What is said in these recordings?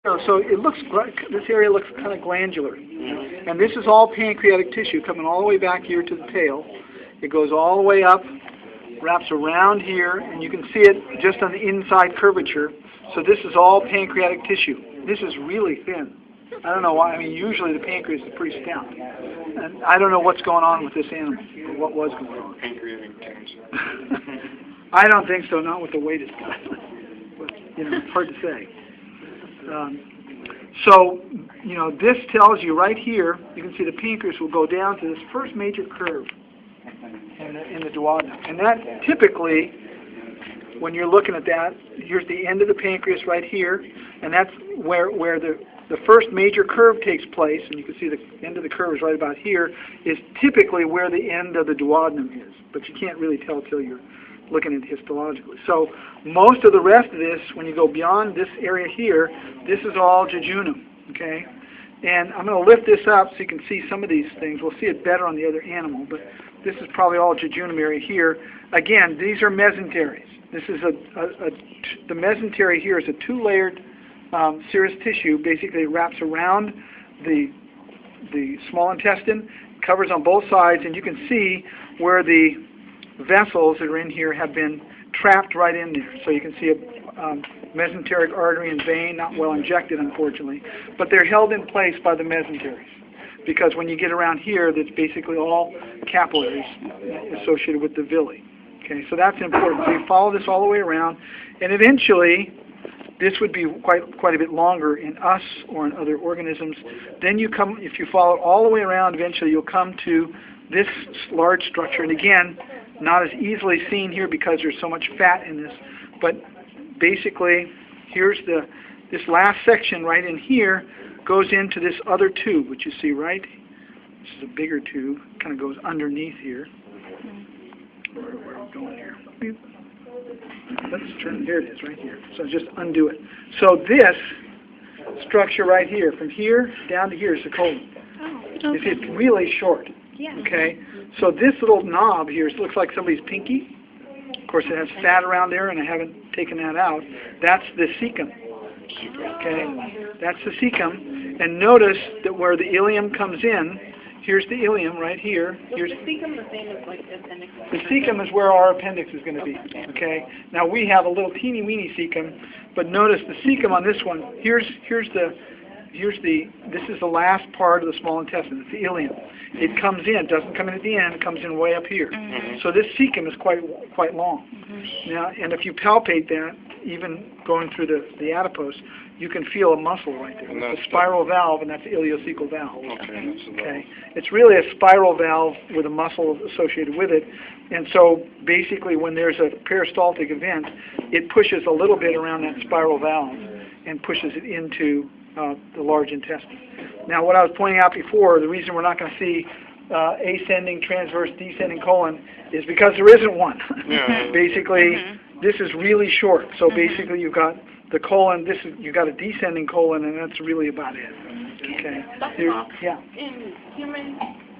So it looks, this area looks kind of glandular. And this is all pancreatic tissue coming all the way back here to the tail. It goes all the way up, wraps around here, and you can see it just on the inside curvature. So this is all pancreatic tissue. This is really thin. I don't know why. I mean, usually the pancreas is pretty stout. And I don't know what's going on with this animal, or what was going on. Pancreatic cancer. I don't think so, not with the weight it's got. But, it's hard to say. So, this tells you right here, you can see the pancreas will go down to this first major curve in the duodenum. And that typically, when you're looking at that, here's the end of the pancreas right here, and that's where the first major curve takes place, and you can see the end of the curve is right about here, is typically where the end of the duodenum is. But you can't really tell till you're looking at it histologically. So most of the rest of this, when you go beyond this area here, this is all jejunum, okay? And I'm going to lift this up so you can see some of these things. We'll see it better on the other animal, but this is probably all jejunum area here. Again, these are mesenteries. This is the mesentery here is a two-layered serous tissue. Basically, it wraps around the small intestine, covers on both sides, and you can see where the vessels that are in here have been trapped right in there. So you can see a mesenteric artery and vein, not well injected, unfortunately, but they're held in place by the mesenteries. Because when you get around here, that's basically all capillaries associated with the villi. Okay, so that's important. So you follow this all the way around, and eventually, this would be quite a bit longer in us or in other organisms. Then you come, if you follow it all the way around, eventually you'll come to this large structure. And again, not as easily seen here because there's so much fat in this. But basically, here's this last section right in here goes into this other tube, which you see right. This is a bigger tube, kind of goes underneath here. Where are we going here? Let's turn, here it is, right here. So just undo it. So this structure right here, from here down to here is the colon. Oh, okay. It's really short. Yeah. Okay? So this little knob here looks like somebody's pinky. Of course, it has fat around there, and I haven't taken that out. That's the cecum. Okay? That's the cecum. And notice that where the ileum comes in, here's the ileum right here. Here's the cecum the same as like the appendix? The cecum is where our appendix is going to be. Okay. Now we have a little teeny weeny cecum, but notice the cecum on this one. This is the last part of the small intestine. It's the ileum. It comes in. It doesn't come in at the end. It comes in way up here. So this cecum is quite long. Now, and if you palpate that, even going through the adipose, you can feel a muscle right there. It's a spiral valve, and that's the ileocecal valve. Okay. It's really a spiral valve with a muscle associated with it. And so basically when there's a peristaltic event, it pushes a little bit around that spiral valve and pushes it into the large intestine. Now what I was pointing out before, the reason we're not going to see ascending, transverse, descending colon is because there isn't one. Basically, this is really short. So basically you've got the colon, you've got a descending colon, and that's really about it. Okay. Yeah. In humans,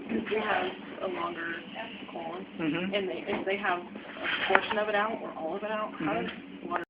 you have a longer colon, and if they have a portion of it out or all of it out, how does water